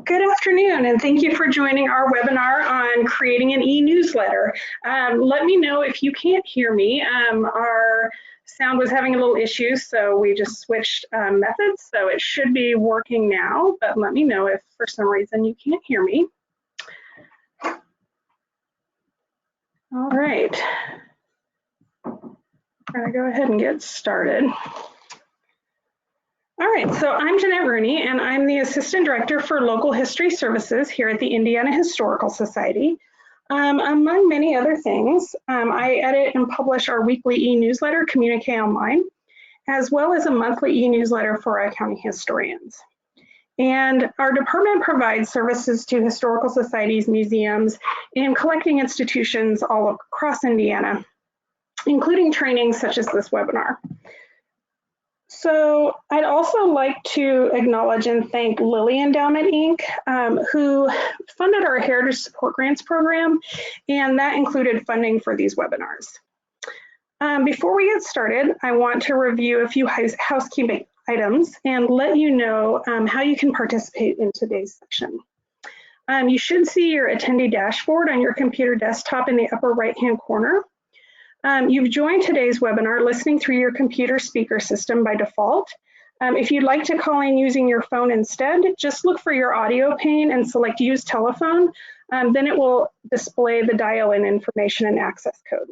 Good afternoon, and thank you for joining our webinar on creating an e-newsletter. Let me know if you can't hear me. Our sound was having a little issue, so we just switched methods, so it should be working now, but let me know if for some reason you can't hear me. All right, I'm gonna go ahead and get started. All right, so I'm Jeanette Rooney, and I'm the Assistant Director for Local History Services here at the Indiana Historical Society. Among many other things, I edit and publish our weekly e-newsletter, Communique Online, as well as a monthly e-newsletter for our county historians. And our department provides services to historical societies, museums, and collecting institutions all across Indiana, including trainings such as this webinar. So I'd also like to acknowledge and thank Lilly Endowment, Inc., who funded our Heritage Support Grants program, and that included funding for these webinars. Before we get started, I want to review a few housekeeping items and let you know how you can participate in today's session. You should see your attendee dashboard on your computer desktop in the upper right-hand corner. You've joined today's webinar listening through your computer speaker system by default. If you'd like to call in using your phone instead, just look for your audio pane and select Use Telephone. Then it will display the dial-in information and access code.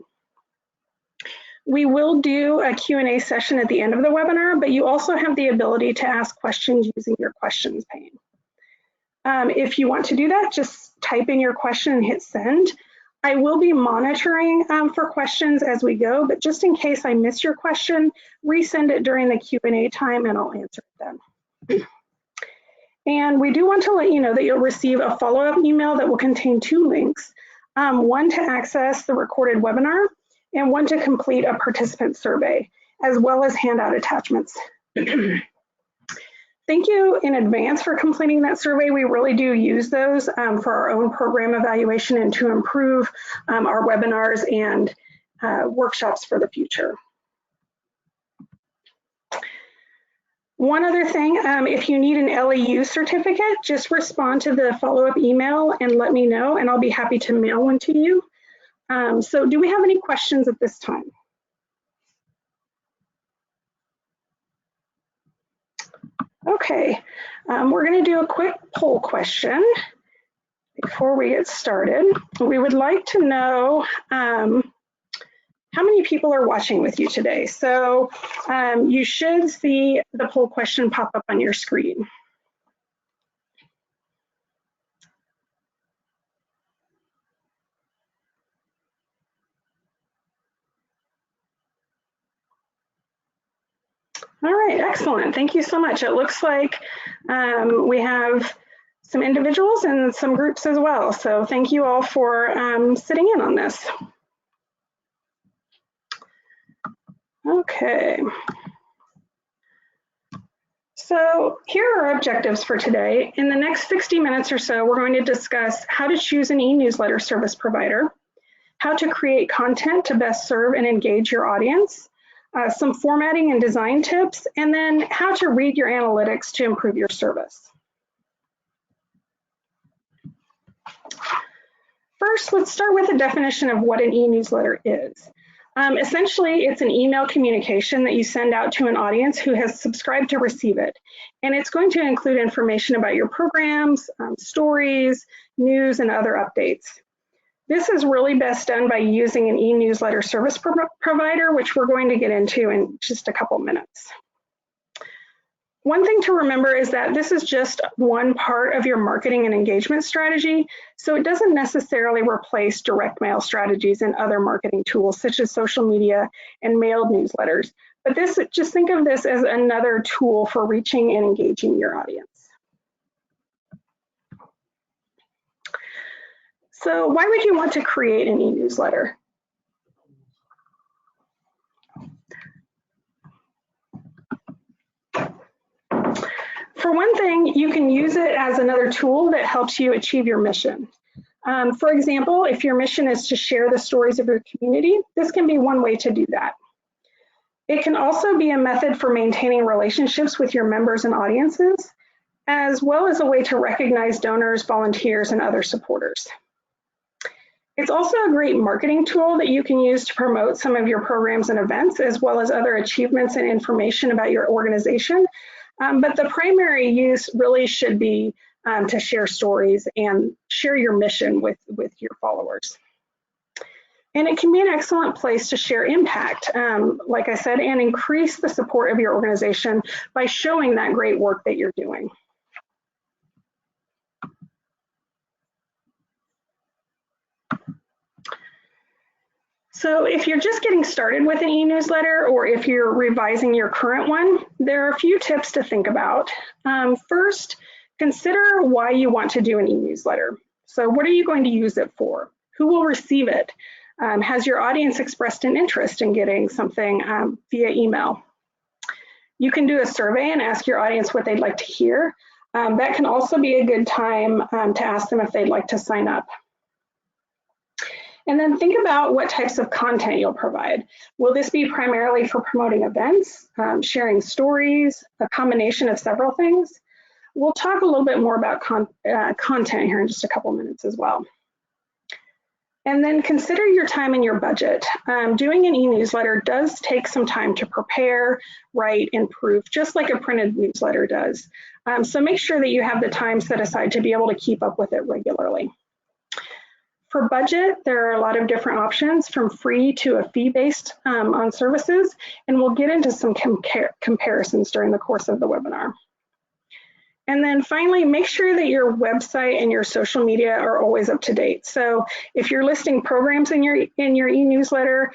We will do a Q&A session at the end of the webinar, but you also have the ability to ask questions using your questions pane. If you want to do that, just type in your question and hit send. I will be monitoring for questions as we go, but just in case I miss your question, resend it during the Q&A time and I'll answer it then. And we do want to let you know that you'll receive a follow-up email that will contain 2 links, one to access the recorded webinar and one to complete a participant survey, as well as handout attachments. Thank you in advance for completing that survey. We really do use those for our own program evaluation and to improve our webinars and workshops for the future. One other thing, if you need an LEU certificate, just respond to the follow-up email and let me know, and I'll be happy to mail one to you. So do we have any questions at this time? Okay, we're going to do a quick poll question before we get started. We would like to know how many people are watching with you today. So you should see the poll question pop up on your screen. All right, excellent. Thank you so much. It looks like we have some individuals and some groups as well. So thank you all for sitting in on this. Okay. So here are our objectives for today. In the next 60 minutes or so, we're going to discuss how to choose an e-newsletter service provider, how to create content to best serve and engage your audience, some formatting and design tips, and then how to read your analytics to improve your service. First, let's start with a definition of what an e-newsletter is. Essentially, it's an email communication that you send out to an audience who has subscribed to receive it. And it's going to include information about your programs, stories, news, and other updates. This is really best done by using an e-newsletter service provider, which we're going to get into in just a couple minutes. One thing to remember is that this is just one part of your marketing and engagement strategy, so it doesn't necessarily replace direct mail strategies and other marketing tools such as social media and mailed newsletters. But just think of this as another tool for reaching and engaging your audience. So why would you want to create an e-newsletter? For one thing, you can use it as another tool that helps you achieve your mission. For example, if your mission is to share the stories of your community, this can be one way to do that. It can also be a method for maintaining relationships with your members and audiences, as well as a way to recognize donors, volunteers, and other supporters. It's also a great marketing tool that you can use to promote some of your programs and events, as well as other achievements and information about your organization. But the primary use really should be to share stories and share your mission with your followers. And it can be an excellent place to share impact, like I said, and increase the support of your organization by showing that great work that you're doing. So if you're just getting started with an e-newsletter, or if you're revising your current one, there are a few tips to think about. First, consider why you want to do an e-newsletter. So what are you going to use it for? Who will receive it? Has your audience expressed an interest in getting something via email? You can do a survey and ask your audience what they'd like to hear. That can also be a good time to ask them if they'd like to sign up. And then think about what types of content you'll provide. Will this be primarily for promoting events, sharing stories, a combination of several things? We'll talk a little bit more about content here in just a couple minutes as well. And then consider your time and your budget. Doing an e-newsletter does take some time to prepare, write, and proof, just like a printed newsletter does. So make sure that you have the time set aside to be able to keep up with it regularly. For budget, there are a lot of different options, from free to a fee-based on services, and we'll get into some comparisons during the course of the webinar. And then finally, make sure that your website and your social media are always up to date. So if you're listing programs in your e-newsletter,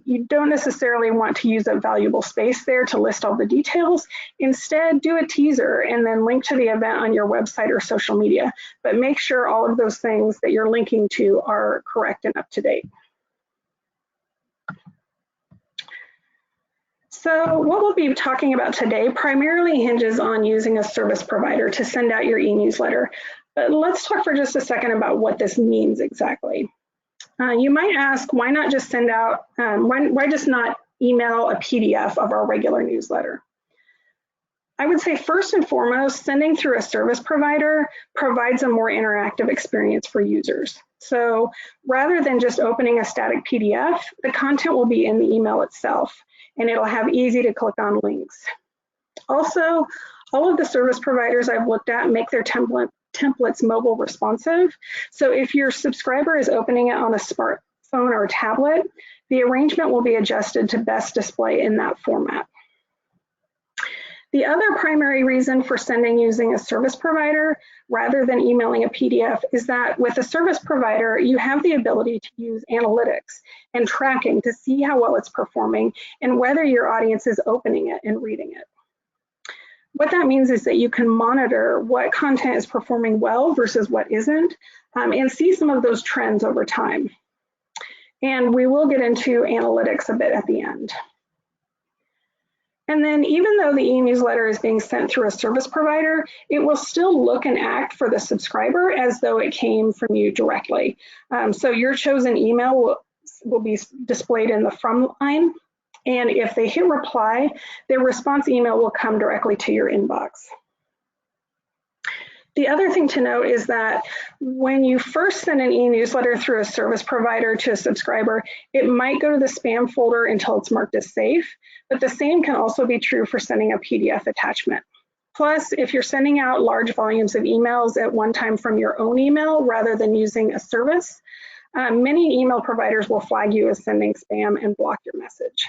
you don't necessarily want to use up valuable space there to list all the details. Instead, do a teaser and then link to the event on your website or social media. But make sure all of those things that you're linking to are correct and up to date. So what we'll be talking about today primarily hinges on using a service provider to send out your e-newsletter. But let's talk for just a second about what this means exactly. You might ask, why not just send out, why just not email a PDF of our regular newsletter? I would say first and foremost, sending through a service provider provides a more interactive experience for users. So rather than just opening a static PDF, the content will be in the email itself, and it'll have easy to click on links. Also, all of the service providers I've looked at make their templates mobile responsive. So if your subscriber is opening it on a smartphone or tablet, the arrangement will be adjusted to best display in that format. The other primary reason for sending using a service provider rather than emailing a PDF is that with a service provider, you have the ability to use analytics and tracking to see how well it's performing and whether your audience is opening it and reading it. What that means is that you can monitor what content is performing well versus what isn't, and see some of those trends over time. And we will get into analytics a bit at the end. And then even though the e-newsletter is being sent through a service provider, it will still look and act for the subscriber as though it came from you directly. So your chosen email will be displayed in the from line. And if they hit reply, their response email will come directly to your inbox. The other thing to note is that when you first send an e-newsletter through a service provider to a subscriber, it might go to the spam folder until it's marked as safe, but the same can also be true for sending a PDF attachment. Plus, if you're sending out large volumes of emails at one time from your own email rather than using a service, many email providers will flag you as sending spam and block your message.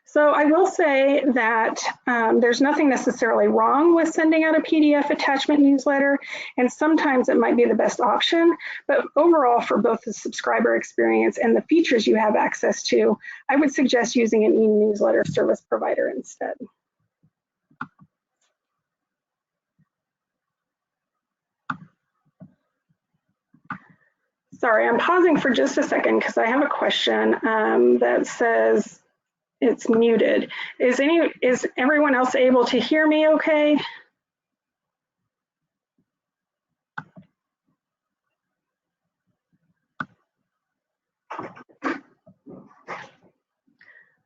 So I will say that there's nothing necessarily wrong with sending out a PDF attachment newsletter, and sometimes it might be the best option, but overall for both the subscriber experience and the features you have access to, I would suggest using an e-newsletter service provider instead. Sorry, I'm pausing for just a second because I have a question that says, it's muted. Is everyone else able to hear me okay?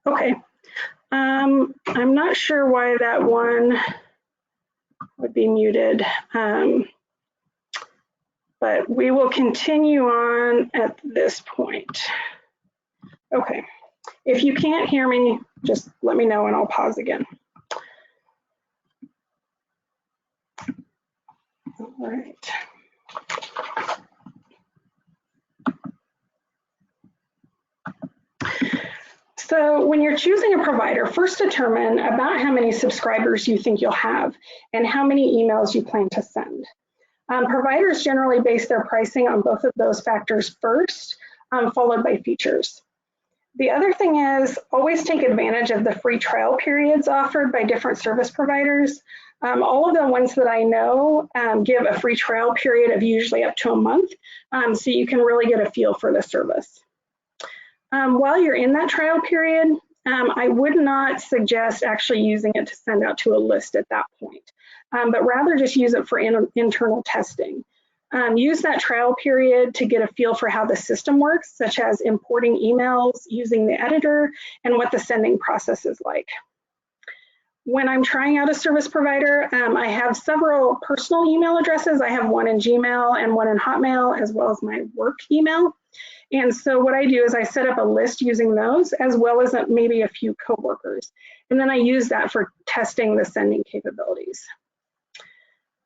Okay, I'm not sure why that one would be muted, but we will continue on at this point. Okay, if you can't hear me, just let me know and I'll pause again. All right. So when you're choosing a provider, first determine about how many subscribers you think you'll have and how many emails you plan to send. Providers generally base their pricing on both of those factors first, followed by features. The other thing is always take advantage of the free trial periods offered by different service providers. All of the ones that I know give a free trial period of usually up to a month, so you can really get a feel for the service. While you're in that trial period, I would not suggest actually using it to send out to a list at that point, but rather just use it for internal testing. Use that trial period to get a feel for how the system works, such as importing emails, using the editor, and what the sending process is like. When I'm trying out a service provider, I have several personal email addresses. I have one in Gmail and one in Hotmail, as well as my work email. And so what I do is I set up a list using those, as well as maybe a few coworkers. And then I use that for testing the sending capabilities.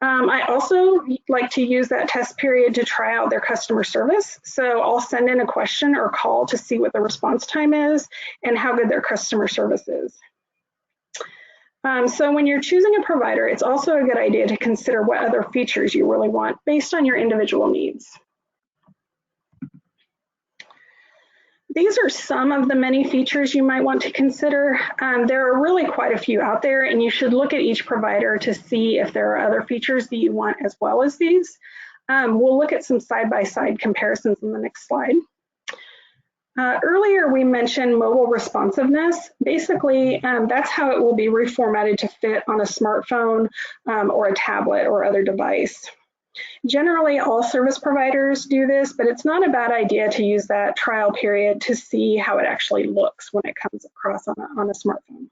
I also like to use that test period to try out their customer service. So I'll send in a question or call to see what the response time is and how good their customer service is. So when you're choosing a provider, it's also a good idea to consider what other features you really want based on your individual needs. These are some of the many features you might want to consider. There are really quite a few out there, and you should look at each provider to see if there are other features that you want as well as these. We'll look at some side-by-side comparisons in the next slide. Earlier, we mentioned mobile responsiveness. Basically, that's how it will be reformatted to fit on a smartphone or a tablet or other device. Generally, all service providers do this, but it's not a bad idea to use that trial period to see how it actually looks when it comes across on a smartphone.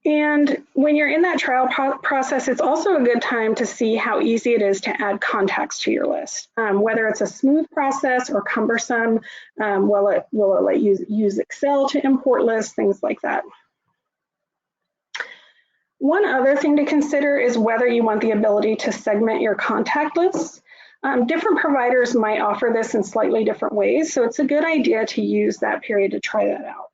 And when you're in that trial process, it's also a good time to see how easy it is to add contacts to your list. Whether it's a smooth process or cumbersome, will it let you use Excel to import lists, things like that. One other thing to consider is whether you want the ability to segment your contact lists. Different providers might offer this in slightly different ways, so it's a good idea to use that period to try that out.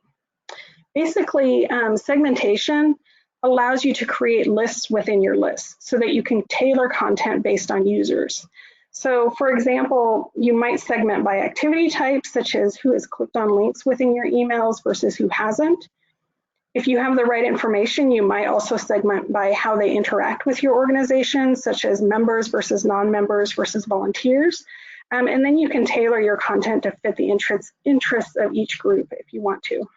Basically, segmentation allows you to create lists within your lists so that you can tailor content based on users. So for example, you might segment by activity type, such as who has clicked on links within your emails versus who hasn't. If you have the right information, you might also segment by how they interact with your organization, such as members versus non-members versus volunteers. And then you can tailor your content to fit the interests of each group if you want to.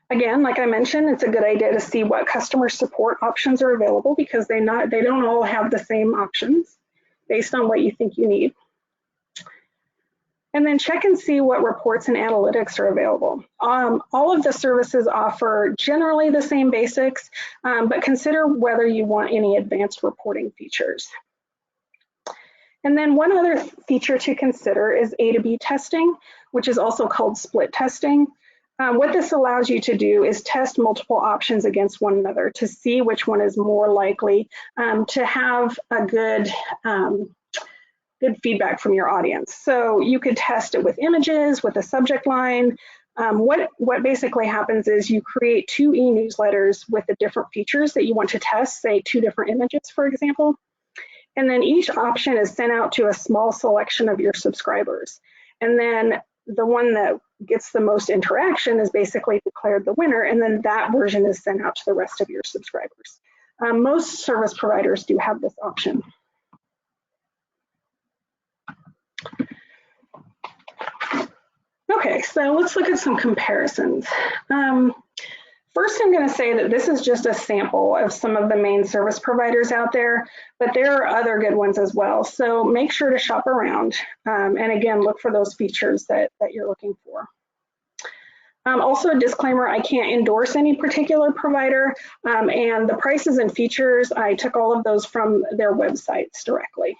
Again, like I mentioned, it's a good idea to see what customer support options are available because they don't all have the same options based on what you think you need. And then check and see what reports and analytics are available. All of the services offer generally the same basics, but consider whether you want any advanced reporting features. And then one other feature to consider is A to B testing, which is also called split testing. What this allows you to do is test multiple options against one another to see which one is more likely to have a good feedback from your audience. So you could test it with images, with a subject line. What basically happens is you create 2 e-newsletters with the different features that you want to test, say 2 different images, for example. And then each option is sent out to a small selection of your subscribers. And then the one that gets the most interaction is basically declared the winner, and then that version is sent out to the rest of your subscribers. Most service providers do have this option. Okay, so let's look at some comparisons. First, I'm going to say that this is just a sample of some of the main service providers out there, but there are other good ones as well. So make sure to shop around and again, look for those features that you're looking for. Also a disclaimer, I can't endorse any particular provider, and the prices and features, I took all of those from their websites directly.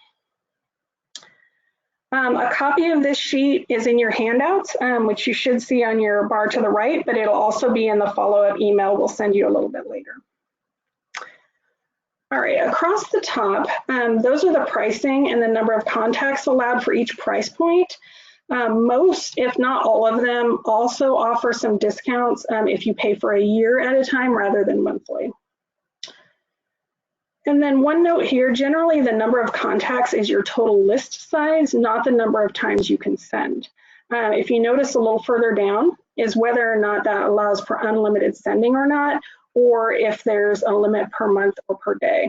A copy of this sheet is in your handouts, which you should see on your bar to the right, but it'll also be in the follow-up email we'll send you a little bit later. All right, across the top, those are the pricing and the number of contacts allowed for each price point. Most, if not all of them, also offer some discounts if you pay for a year at a time rather than monthly. And then one note here, generally the number of contacts is your total list size, not the number of times you can send. If you notice a little further down is whether or not that allows for unlimited sending or not, or if there's a limit per month or per day.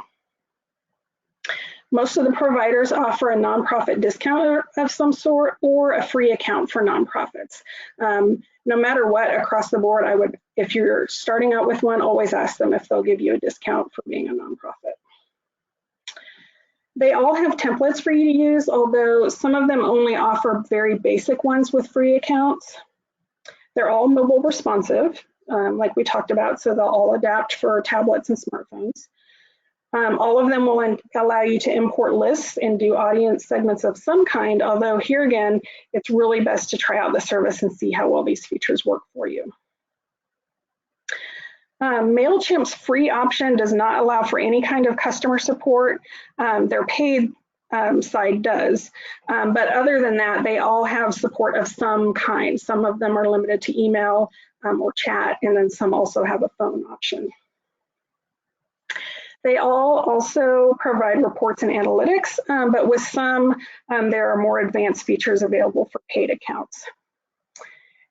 Most of the providers offer a nonprofit discount of some sort or a free account for nonprofits. No matter what, across the board, I would, if you're starting out with one, always ask them if they'll give you a discount for being a nonprofit. They all have templates for you to use, although some of them only offer very basic ones with free accounts. They're all mobile responsive, like we talked about, so they'll all adapt for tablets and smartphones. All of them will allow you to import lists and do audience segments of some kind, although here again, it's really best to try out the service and see how well these features work for you. MailChimp's free option does not allow for any kind of customer support. Their paid side does, but other than that, they all have support of some kind. Some of them are limited to email or chat, and then some also have a phone option. They all also provide reports and analytics, but with some, there are more advanced features available for paid accounts.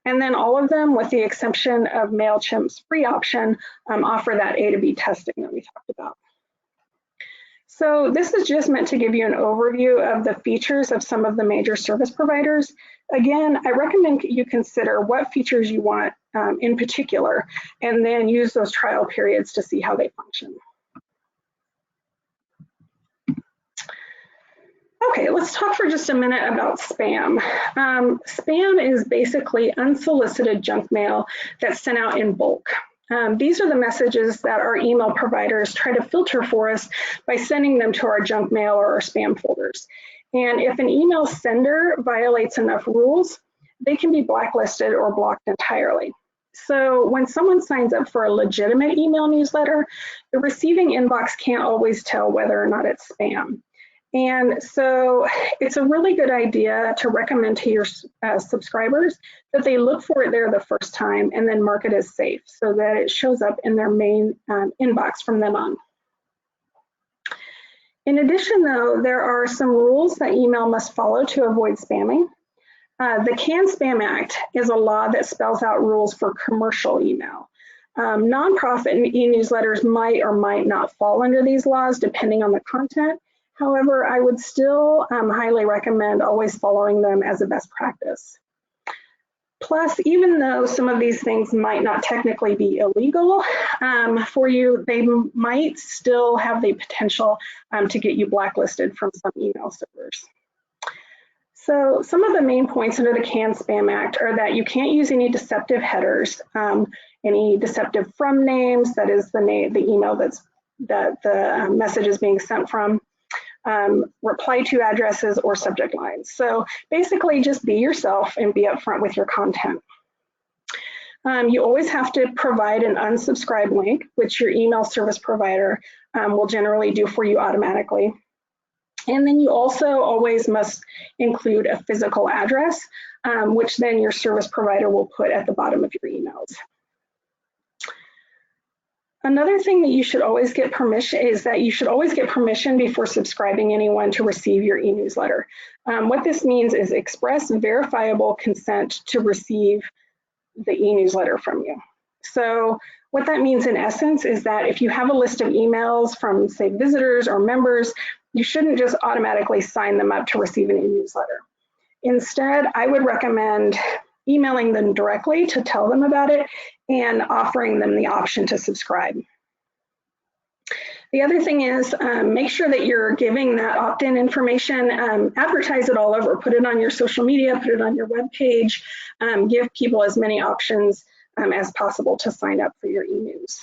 And then all of them, with the exception of MailChimp's free option, offer that A to B testing that we talked about. So this is just meant to give you an overview of the features of some of the major service providers. Again, I recommend you consider what features you want in particular, and then use those trial periods to see how they function. Okay, let's talk for just a minute about spam. Spam is basically unsolicited junk mail that's sent out in bulk. These are the messages that our email providers try to filter for us by sending them to our junk mail or our spam folders. And if an email sender violates enough rules, they can be blacklisted or blocked entirely. So when someone signs up for a legitimate email newsletter, the receiving inbox can't always tell whether or not it's spam. And so it's a really good idea to recommend to your subscribers that they look for it there the first time and then mark it as safe so that it shows up in their main inbox from then on. In addition, though, there are some rules that email must follow to avoid spamming. The CAN-SPAM Act is a law that spells out rules for commercial email. Nonprofit e-newsletters might or might not fall under these laws depending on the content. However, I would still highly recommend always following them as a best practice. Plus, even though some of these things might not technically be illegal for you, they might still have the potential to get you blacklisted from some email servers. So some of the main points under the CAN-SPAM Act are that you can't use any deceptive headers, any deceptive from names, that is the email that the message is being sent from, reply to addresses or subject lines. So basically just be yourself and be upfront with your content. You always have to provide an unsubscribe link, which your email service provider will generally do for you automatically. And then you also always must include a physical address, which then your service provider will put at the bottom of your emails. Another thing that you should always get permission is that you should always get permission before subscribing anyone to receive your e-newsletter. What this means is express verifiable consent to receive the e-newsletter from you. So what that means in essence is that if you have a list of emails from, say, visitors or members, you shouldn't just automatically sign them up to receive an e-newsletter. Instead, I would recommend emailing them directly to tell them about it and offering them the option to subscribe. The other thing is make sure that you're giving that opt-in information, advertise it all over, put it on your social media, put it on your web page, give people as many options as possible to sign up for your e-news.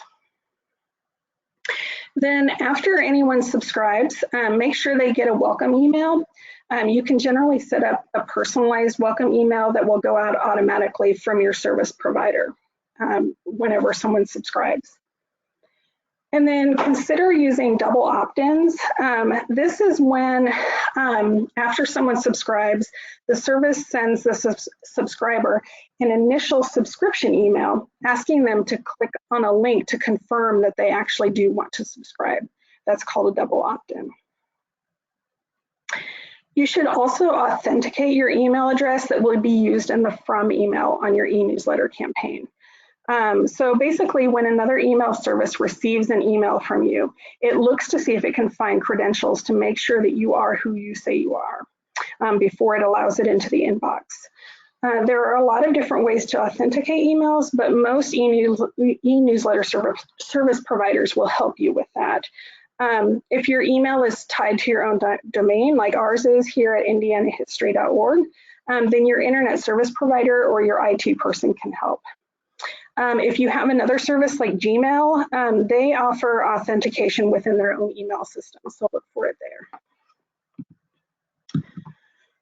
Then after anyone subscribes, make sure they get a welcome email. You can generally set up a personalized welcome email that will go out automatically from your service provider whenever someone subscribes. And then consider using double opt-ins. This is when, after someone subscribes, the service sends the subscriber an initial subscription email asking them to click on a link to confirm that they actually do want to subscribe. That's called a double opt-in. You should also authenticate your email address that will be used in the from email on your e-newsletter campaign. So basically, when another email service receives an email from you, it looks to see if it can find credentials to make sure that you are who you say you are before it allows it into the inbox. There are a lot of different ways to authenticate emails, but most e-newsletter service providers will help you with that. If your email is tied to your own domain, like ours is here at indianahistory.org, then your internet service provider or your IT person can help. If you have another service like Gmail, they offer authentication within their own email system, so look for it there.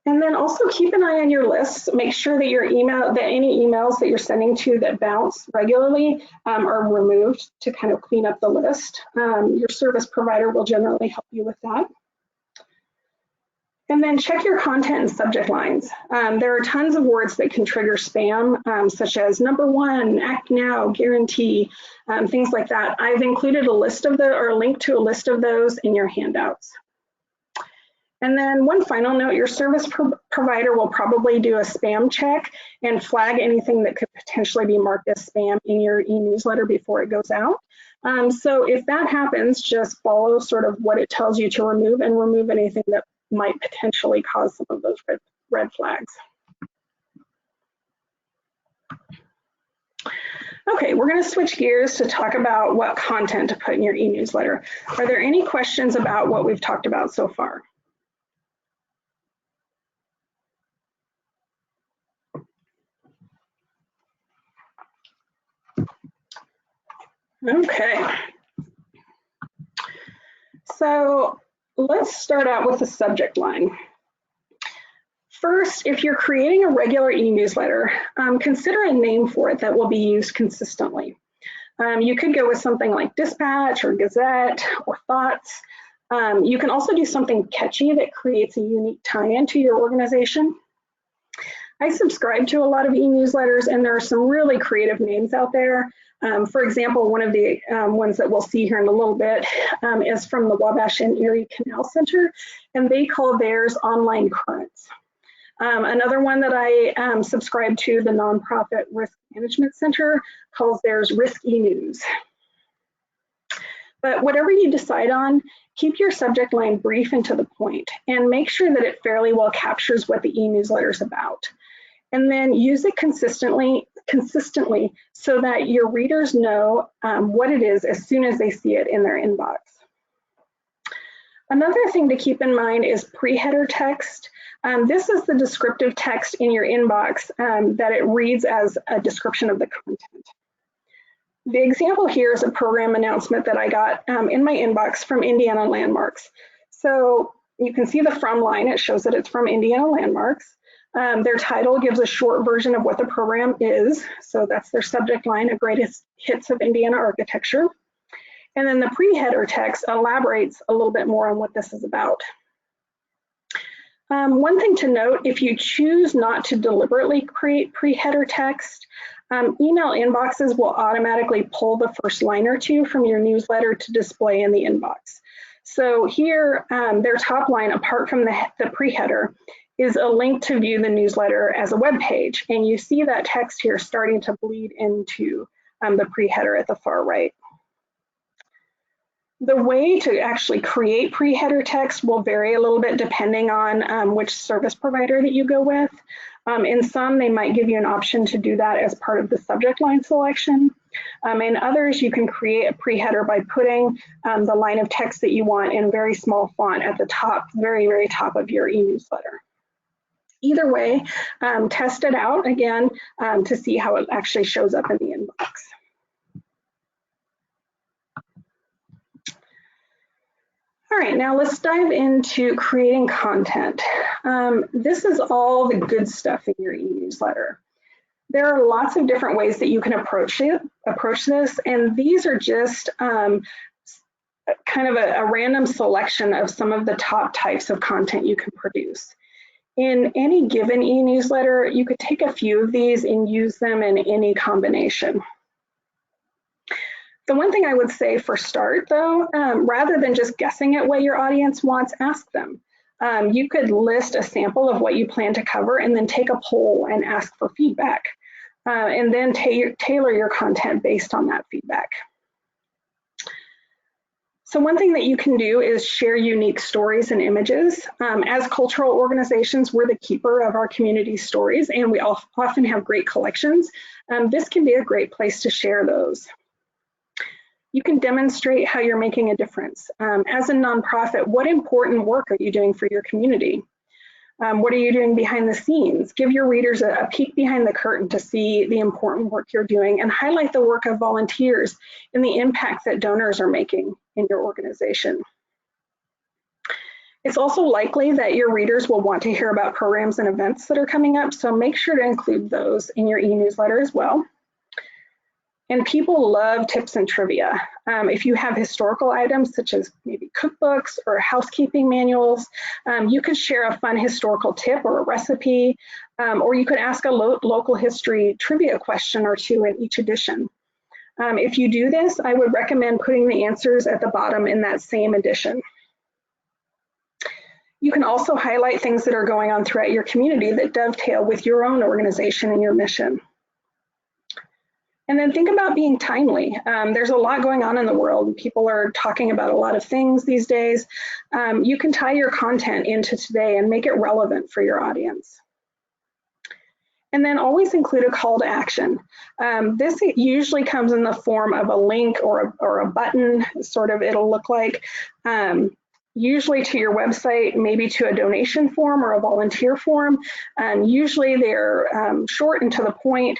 And then also keep an eye on your lists. Make sure that your any emails that you're sending to that bounce regularly are removed to kind of clean up the list. Your service provider will generally help you with that. And then check your content and subject lines. There are tons of words that can trigger spam, such as number one, act now, guarantee, things like that. I've included a list of or a link to a list of those in your handouts. And then one final note, your service provider will probably do a spam check and flag anything that could potentially be marked as spam in your e-newsletter before it goes out. So if that happens, just follow sort of what it tells you to remove and remove anything that might potentially cause some of those red flags. Okay, we're going to switch gears to talk about what content to put in your e-newsletter. Are there any questions about what we've talked about so far? Okay. So let's start out with the subject line. First, if you're creating a regular e-newsletter, consider a name for it that will be used consistently. You could go with something like Dispatch or Gazette or Thoughts. You can also do something catchy that creates a unique tie-in to your organization. I subscribe to a lot of e-newsletters, and there are some really creative names out there. For example, one of the ones that we'll see here in a little bit is from the Wabash and Erie Canal Center, and they call theirs Online Currents. Another one that I subscribe to, the nonprofit Risk Management Center, calls theirs Risk E-News. But whatever you decide on, keep your subject line brief and to the point, and make sure that it fairly well captures what the e-newsletter is about. And then use it consistently so that your readers know what it is as soon as they see it in their inbox. Another thing to keep in mind is pre-header text. This is the descriptive text in your inbox that it reads as a description of the content. The example here is a program announcement that I got in my inbox from Indiana Landmarks. So you can see the from line, it shows that it's from Indiana Landmarks. Their title gives a short version of what the program is. So that's their subject line, a greatest hits of Indiana architecture. And then the pre-header text elaborates a little bit more on what this is about. One thing to note, if you choose not to deliberately create pre-header text, email inboxes will automatically pull the first line or two from your newsletter to display in the inbox. So here, their top line, apart from the pre-header, is a link to view the newsletter as a web page. And you see that text here starting to bleed into the pre-header at the far right. The way to actually create pre-header text will vary a little bit depending on which service provider that you go with. In some, they might give you an option to do that as part of the subject line selection. In others, you can create a pre-header by putting the line of text that you want in very small font at the top, very, very top of your e-newsletter. Either way, test it out again to see how it actually shows up in the inbox. All right, now let's dive into creating content. This is all the good stuff in your e-newsletter. There are lots of different ways that you can approach this, and these are just kind of a random selection of some of the top types of content you can produce. In any given e-newsletter, you could take a few of these and use them in any combination. The one thing I would say for start though, rather than just guessing at what your audience wants, ask them. You could list a sample of what you plan to cover and then take a poll and ask for feedback. And then tailor your content based on that feedback. So one thing that you can do is share unique stories and images. As cultural organizations, we're the keeper of our community stories, and we often have great collections. This can be a great place to share those. You can demonstrate how you're making a difference. As a nonprofit, what important work are you doing for your community? What are you doing behind the scenes? Give your readers a peek behind the curtain to see the important work you're doing, and highlight the work of volunteers and the impact that donors are making in your organization. It's also likely that your readers will want to hear about programs and events that are coming up, so make sure to include those in your e-newsletter as well. And people love tips and trivia. If you have historical items such as maybe cookbooks or housekeeping manuals, you could share a fun historical tip or a recipe, or you could ask a local history trivia question or two in each edition. If you do this, I would recommend putting the answers at the bottom in that same edition. You can also highlight things that are going on throughout your community that dovetail with your own organization and your mission. And then think about being timely. There's a lot going on in the world. People are talking about a lot of things these days. You can tie your content into today and make it relevant for your audience. And then always include a call to action. This usually comes in the form of a link or a button, sort of it'll look like. Usually to your website, maybe to a donation form or a volunteer form. Usually they're short and to the point,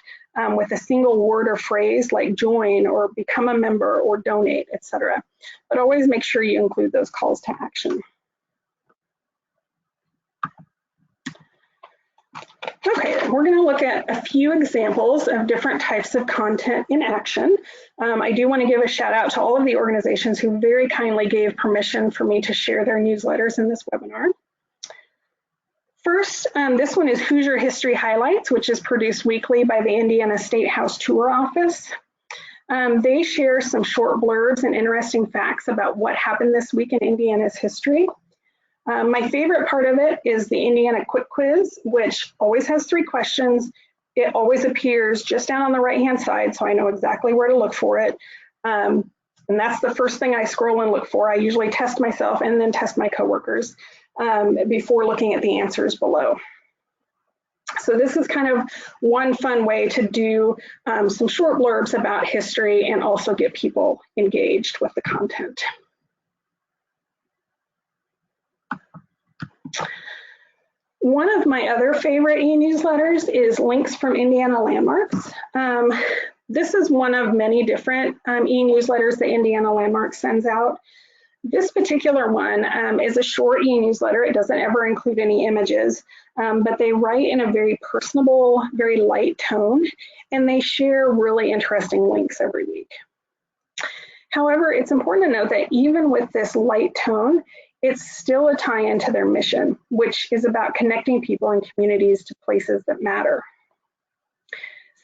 with a single word or phrase like join or become a member or donate, etc. But always make sure you include those calls to action. Okay, we're going to look at a few examples of different types of content in action. I do want to give a shout out to all of the organizations who very kindly gave permission for me to share their newsletters in this webinar. First, this one is Hoosier History Highlights, which is produced weekly by the Indiana State House Tour Office. They share some short blurbs and interesting facts about what happened this week in Indiana's history. My favorite part of it is the Indiana Quick Quiz, which always has 3 questions. It always appears just down on the right-hand side, so I know exactly where to look for it. And that's the first thing I scroll and look for. I usually test myself and then test my coworkers before looking at the answers below. So this is kind of one fun way to do some short blurbs about history and also get people engaged with the content. One of my other favorite e-newsletters is Links from Indiana Landmarks. This is one of many different e-newsletters that Indiana Landmarks sends out. This particular one is a short e-newsletter. It doesn't ever include any images, but they write in a very personable, very light tone, and they share really interesting links every week. However, it's important to note that even with this light tone, it's still a tie-in to their mission, which is about connecting people and communities to places that matter.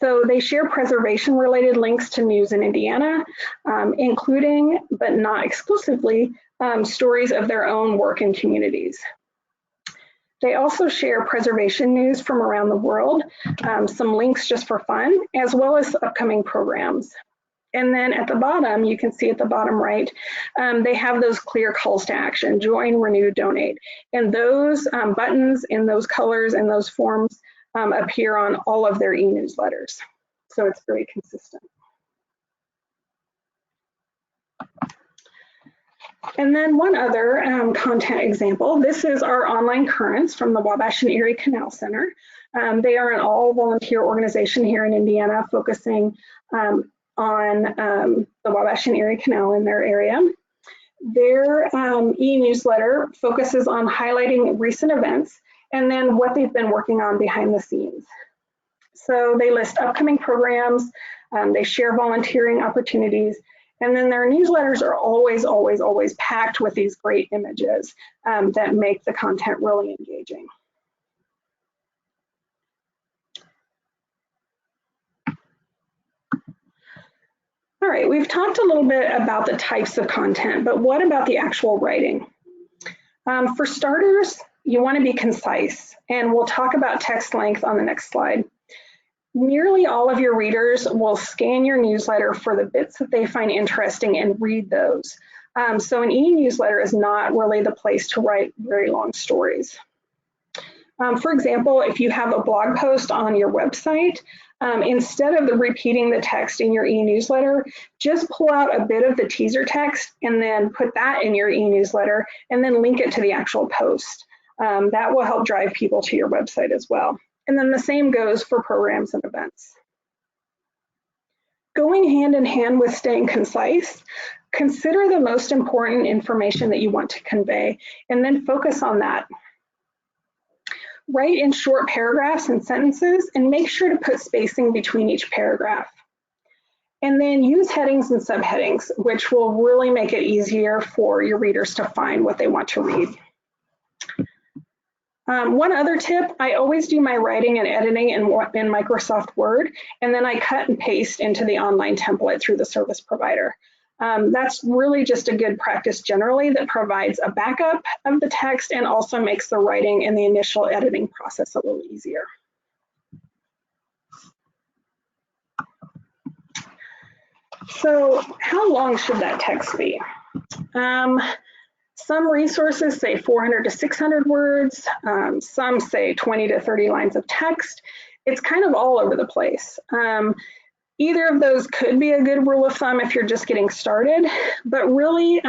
So they share preservation-related links to news in Indiana, including, but not exclusively, stories of their own work in communities. They also share preservation news from around the world, some links just for fun, as well as upcoming programs. And then at the bottom, you can see at the bottom right, they have those clear calls to action: join, renew, donate. And those buttons in those colors and those forms appear on all of their e-newsletters. So it's very consistent. And then one other content example, this is our online currents from the Wabash and Erie Canal Center. They are an all-volunteer organization here in Indiana focusing on the Wabash and Erie Canal in their area. Their e-newsletter focuses on highlighting recent events and then what they've been working on behind the scenes. So they list upcoming programs, they share volunteering opportunities, and then their newsletters are always, always, always packed with these great images that make the content really engaging. All right, we've talked a little bit about the types of content, but what about the actual writing? For starters, you want to be concise, and we'll talk about text length on the next slide. Nearly all of your readers will scan your newsletter for the bits that they find interesting and read those. So an e-newsletter is not really the place to write very long stories. For example, if you have a blog post on your website, instead of repeating the text in your e-newsletter, just pull out a bit of the teaser text and then put that in your e-newsletter and then link it to the actual post. That will help drive people to your website as well. And then the same goes for programs and events. Going hand in hand with staying concise, consider the most important information that you want to convey and then focus on that. Write in short paragraphs and sentences and make sure to put spacing between each paragraph. And then use headings and subheadings, which will really make it easier for your readers to find what they want to read. One other tip, I always do my writing and editing in Microsoft Word, and then I cut and paste into the online template through the service provider. That's really just a good practice generally that provides a backup of the text and also makes the writing and the initial editing process a little easier. So how long should that text be? Some resources say 400 to 600 words. Some say 20 to 30 lines of text. It's kind of all over the place. Either of those could be a good rule of thumb if you're just getting started, but really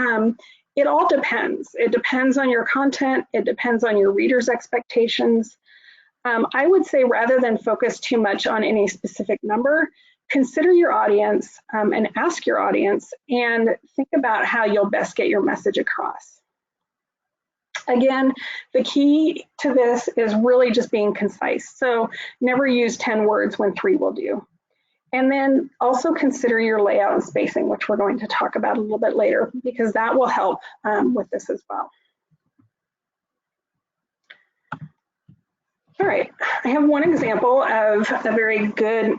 it all depends. It depends on your content. It depends on your readers' expectations. I would say rather than focus too much on any specific number, consider your audience and ask your audience and think about how you'll best get your message across. Again, the key to this is really just being concise. So never use 10 words when 3 will do. And then also consider your layout and spacing, which we're going to talk about a little bit later, because that will help with this as well. All right, I have one example of a very good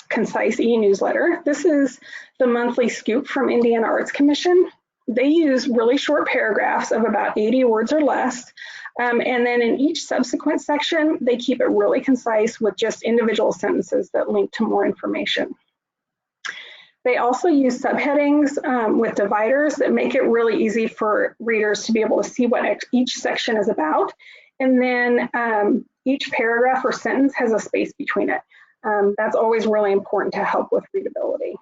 concise e-newsletter. This is the monthly scoop from Indiana Arts Commission. They use really short paragraphs of about 80 words or less. And then in each subsequent section, they keep it really concise with just individual sentences that link to more information. They also use subheadings with dividers that make it really easy for readers to be able to see what each section is about. And then each paragraph or sentence has a space between it. That's always really important to help with readability.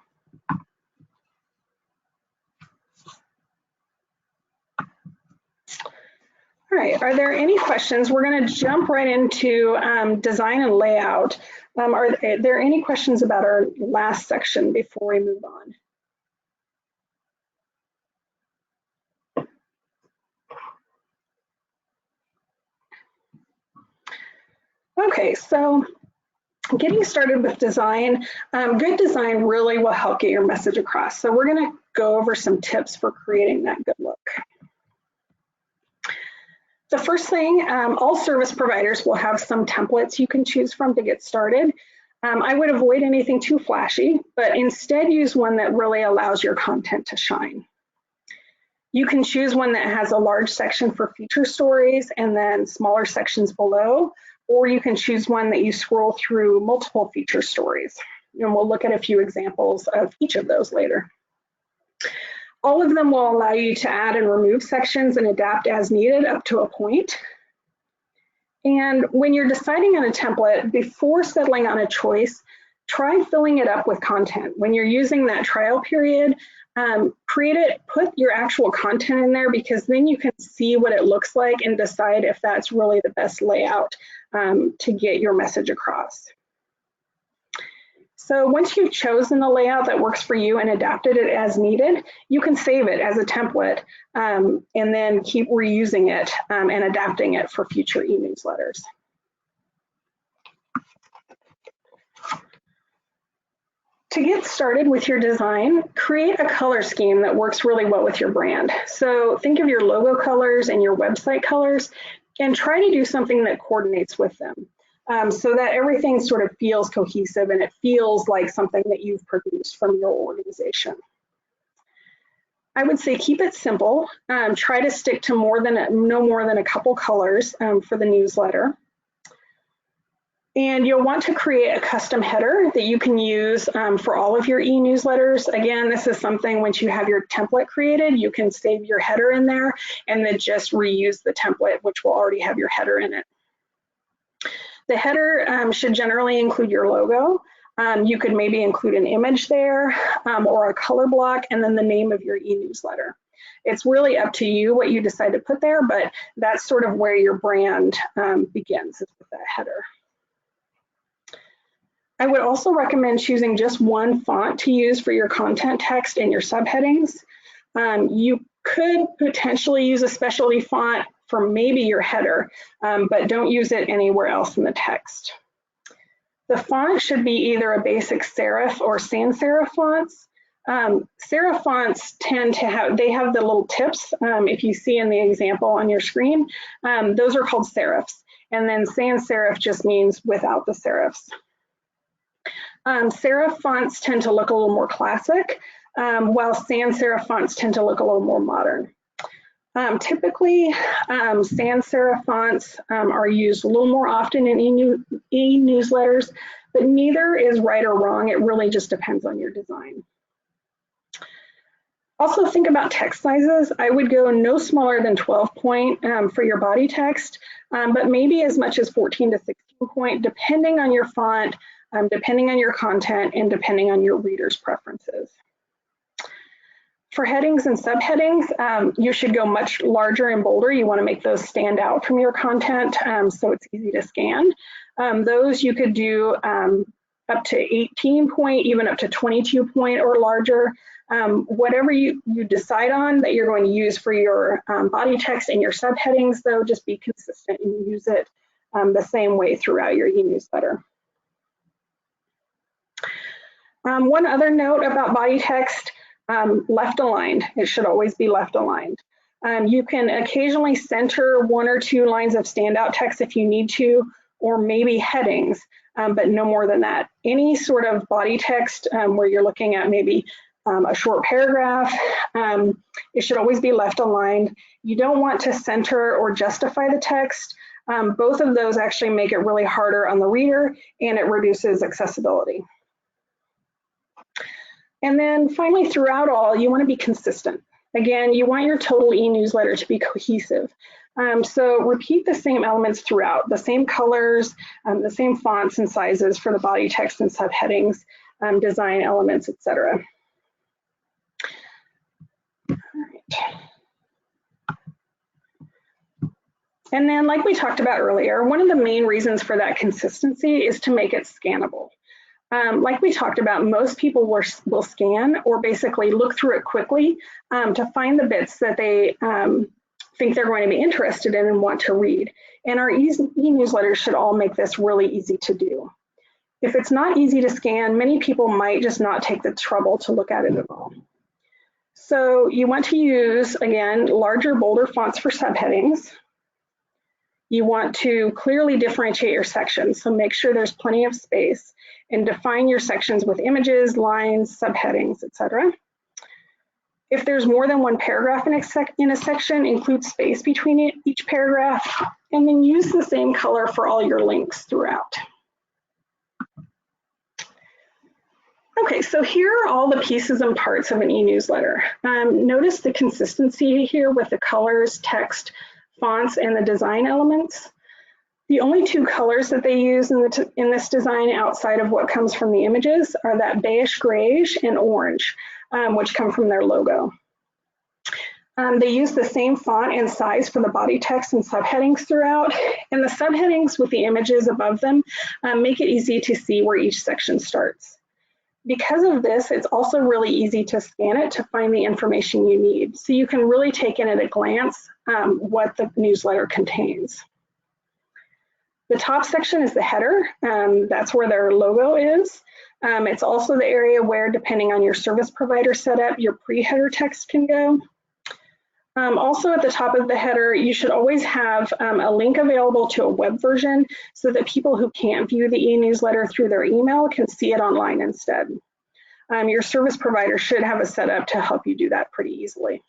All right, are there any questions? We're going to jump right into design and layout. Are there any questions about our last section before we move on? Okay, so getting started with design, good design really will help get your message across. So we're going to go over some tips for creating that good look. The first thing, all service providers will have some templates you can choose from to get started. I would avoid anything too flashy, but instead use one that really allows your content to shine. You can choose one that has a large section for feature stories and then smaller sections below, or you can choose one that you scroll through multiple feature stories. And we'll look at a few examples of each of those later. All of them will allow you to add and remove sections and adapt as needed up to a point. And when you're deciding on a template, before settling on a choice, try filling it up with content. When you're using that trial period, create it, put your actual content in there, because then you can see what it looks like and decide if that's really the best layout to get your message across. So once you've chosen the layout that works for you and adapted it as needed, you can save it as a template and then keep reusing it and adapting it for future e-newsletters. To get started with your design, create a color scheme that works really well with your brand. So think of your logo colors and your website colors and try to do something that coordinates with them so that everything sort of feels cohesive and it feels like something that you've produced from your organization. I would say keep it simple. Try to stick to no more than a couple colors for the newsletter. And you'll want to create a custom header that you can use for all of your e-newsletters. Again, this is something once you have your template created, you can save your header in there and then just reuse the template, which will already have your header in it. The header should generally include your logo. You could maybe include an image there or a color block and then the name of your e-newsletter. It's really up to you what you decide to put there, but that's sort of where your brand begins, is with that header. I would also recommend choosing just one font to use for your content text and your subheadings. You could potentially use a specialty font for maybe your header, but don't use it anywhere else in the text. The font should be either a basic serif or sans serif fonts. Serif fonts tend to have the little tips, if you see in the example on your screen, those are called serifs. And then sans serif just means without the serifs. Serif fonts tend to look a little more classic, while sans serif fonts tend to look a little more modern. Typically, sans serif fonts are used a little more often in e-newsletters, but neither is right or wrong. It really just depends on your design. Also think about text sizes. I would go no smaller than 12 point for your body text, but maybe as much as 14 to 16 point, depending on your font, depending on your content, and depending on your reader's preferences. For headings and subheadings, you should go much larger and bolder. You want to make those stand out from your content so it's easy to scan. Those you could do up to 18 point, even up to 22 point or larger. Whatever you decide on that you're going to use for your body text and your subheadings, though, just be consistent and use it the same way throughout your e-newsletter. One other note about body text, left aligned. It should always be left aligned. You can occasionally center one or two lines of standout text if you need to, or maybe headings, but no more than that. Any sort of body text where you're looking at maybe a short paragraph, it should always be left aligned. You don't want to center or justify the text. Both of those actually make it really harder on the reader, and it reduces accessibility. And then finally, throughout all, you want to be consistent. Again, you want your total e-newsletter to be cohesive. So repeat the same elements throughout, the same colors, the same fonts and sizes for the body text and subheadings, design elements, etc. All right. And then, like we talked about earlier, one of the main reasons for that consistency is to make it scannable. Like we talked about, most people will scan or basically look through it quickly to find the bits that they think they're going to be interested in and want to read. And our e-newsletters should all make this really easy to do. If it's not easy to scan, many people might just not take the trouble to look at it at all. So you want to use, again, larger, bolder fonts for subheadings. You want to clearly differentiate your sections, so make sure there's plenty of space, and define your sections with images, lines, subheadings, etc. If there's more than one paragraph in a section, include space between each paragraph, and then use the same color for all your links throughout. Okay, so here are all the pieces and parts of an e-newsletter. Notice the consistency here with the colors, text, fonts, and the design elements. The only two colors that they use in this design outside of what comes from the images are that beige grayish and orange, which come from their logo. They use the same font and size for the body text and subheadings throughout, and the subheadings with the images above them make it easy to see where each section starts. Because of this, it's also really easy to scan it to find the information you need, so you can really take in at a glance what the newsletter contains. The top section is the header. That's where their logo is. It's also the area where, depending on your service provider setup, your pre-header text can go. Also at the top of the header, you should always have a link available to a web version so that people who can't view the e-newsletter through their email can see it online instead. Your service provider should have a setup to help you do that pretty easily.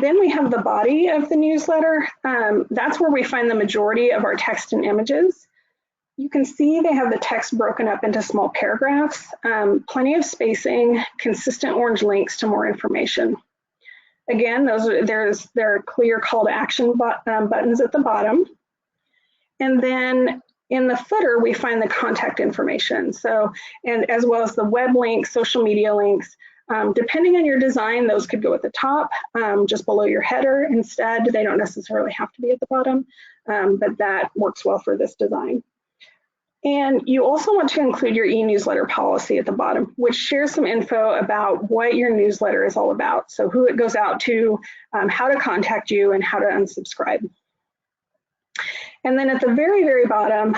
Then we have the body of the newsletter. That's where we find the majority of our text and images. You can see they have the text broken up into small paragraphs, plenty of spacing, consistent orange links to more information. Again, there are clear call to action buttons at the bottom. And then in the footer, we find the contact information. And as well as the web links, social media links. Depending on your design, those could go at the top, just below your header. Instead, they don't necessarily have to be at the bottom, but that works well for this design. And you also want to include your e-newsletter policy at the bottom, which shares some info about what your newsletter is all about. So who it goes out to, how to contact you, and how to unsubscribe. And then at the very, very bottom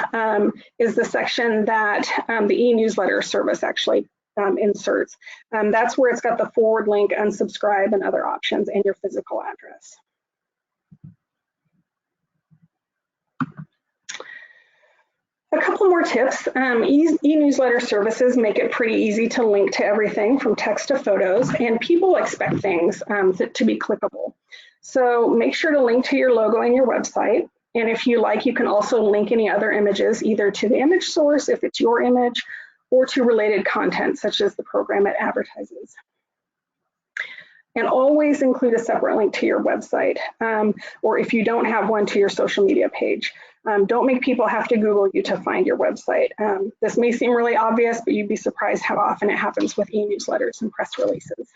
is the section that the e-newsletter service actually inserts. That's where it's got the forward link, unsubscribe, and other options, and your physical address. A couple more tips. E-newsletter services make it pretty easy to link to everything from text to photos, and people expect things to be clickable. So make sure to link to your logo and your website. And if you like, you can also link any other images, either to the image source, if it's your image, or to related content, such as the program it advertises. And always include a separate link to your website, or if you don't have one, to your social media page. Don't make people have to Google you to find your website. This may seem really obvious, but you'd be surprised how often it happens with e-newsletters and press releases.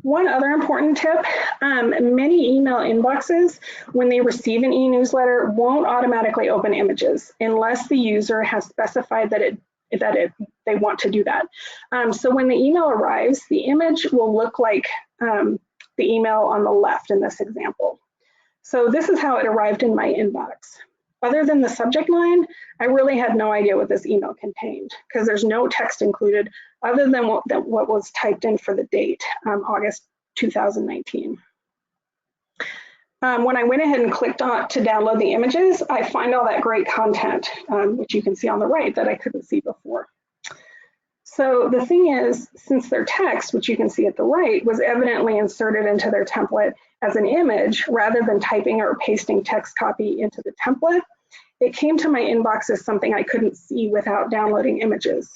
One other important tip, many email inboxes, when they receive an e-newsletter, won't automatically open images unless the user has specified that they want to do that. So when the email arrives, the image will look like the email on the left in this example. So this is how it arrived in my inbox. Other than the subject line, I really had no idea what this email contained, because there's no text included other than what was typed in for the date, August 2019. When I went ahead and clicked on to download the images, I find all that great content, which you can see on the right that I couldn't see before. So the thing is, since their text, which you can see at the right, was evidently inserted into their template as an image rather than typing or pasting text copy into the template, it came to my inbox as something I couldn't see without downloading images.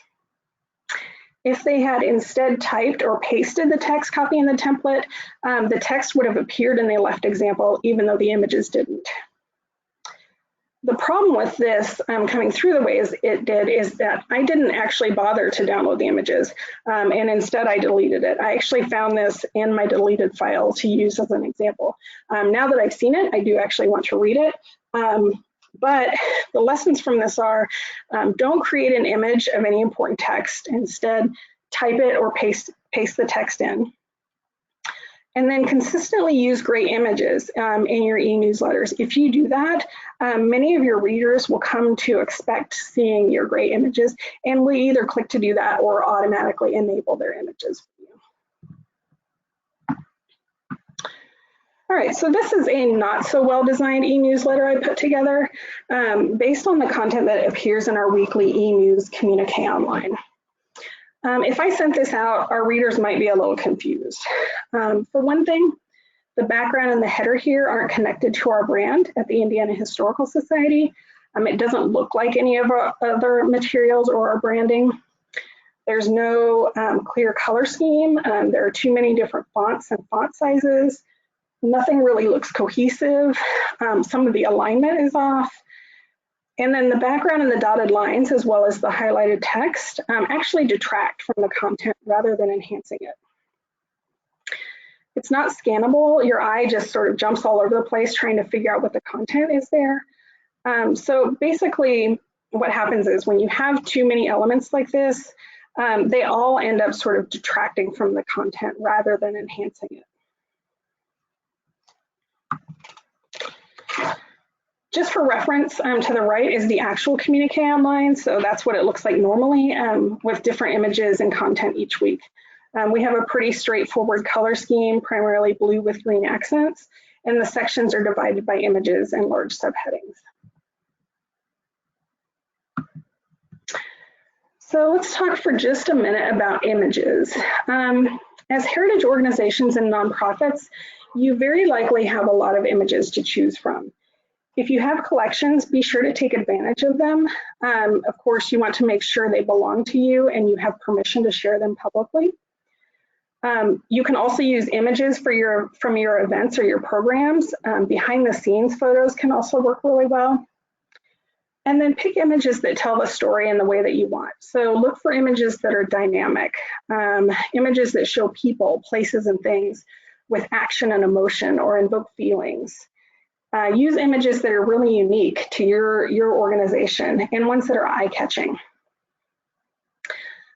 If they had instead typed or pasted the text copy in the template, the text would have appeared in the left example, even though the images didn't. The problem with this coming through the way as it did is that I didn't actually bother to download the images, and instead I deleted it. I actually found this in my deleted file to use as an example. Now that I've seen it, I do actually want to read it. But the lessons from this are, don't create an image of any important text. Instead, type it or paste the text in. And then consistently use great images in your e-newsletters. If you do that, many of your readers will come to expect seeing your great images, and will either click to do that or automatically enable their images for you. All right, so this is a not so well designed e-newsletter I put together based on the content that appears in our weekly e-news communique online. If I sent this out, our readers might be a little confused. For one thing, the background and the header here aren't connected to our brand at the Indiana Historical Society. It doesn't look like any of our other materials or our branding. There's no clear color scheme. There are too many different fonts and font sizes. Nothing really looks cohesive. Some of the alignment is off. And then the background and the dotted lines, as well as the highlighted text, actually detract from the content rather than enhancing it. It's not scannable. Your eye just sort of jumps all over the place trying to figure out what the content is there. So basically what happens is when you have too many elements like this, they all end up sort of detracting from the content rather than enhancing it. Just for reference, to the right is the actual Communique Online. So that's what it looks like normally with different images and content each week. We have a pretty straightforward color scheme, primarily blue with green accents, and the sections are divided by images and large subheadings. So let's talk for just a minute about images. As heritage organizations and nonprofits, you very likely have a lot of images to choose from. If you have collections, be sure to take advantage of them. Of course, you want to make sure they belong to you and you have permission to share them publicly. You can also use images from your events or your programs. Behind the scenes photos can also work really well. And then pick images that tell the story in the way that you want. So look for images that are dynamic, images that show people, places, and things with action and emotion or invoke feelings. Use images that are really unique to your organization and ones that are eye-catching.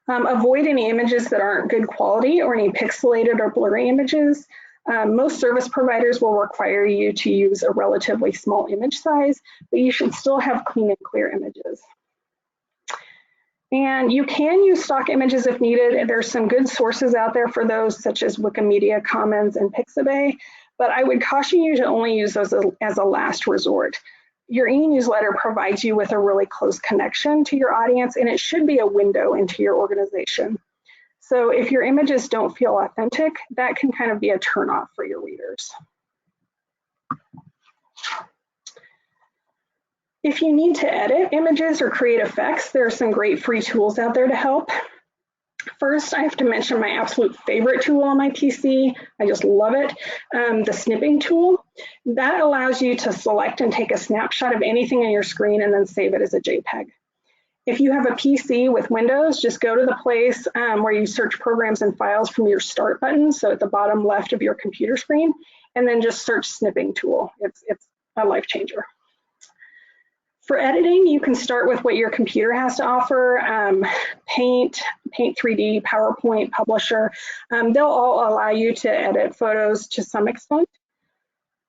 Avoid any images that aren't good quality or any pixelated or blurry images. Most service providers will require you to use a relatively small image size, but you should still have clean and clear images. And you can use stock images if needed. There's some good sources out there for those, such as Wikimedia Commons and Pixabay, but I would caution you to only use those as a last resort. Your e-newsletter provides you with a really close connection to your audience, and it should be a window into your organization. So if your images don't feel authentic, that can kind of be a turnoff for your readers. If you need to edit images or create effects, there are some great free tools out there to help. First, I have to mention my absolute favorite tool on my PC. I just love it, the snipping tool. That allows you to select and take a snapshot of anything on your screen and then save it as a JPEG. If you have a PC with Windows, just go to the place where you search programs and files from your start button, so at the bottom left of your computer screen, and then just search snipping tool. It's a life changer. For editing, you can start with what your computer has to offer, Paint, Paint 3D, PowerPoint, Publisher. They'll all allow you to edit photos to some extent.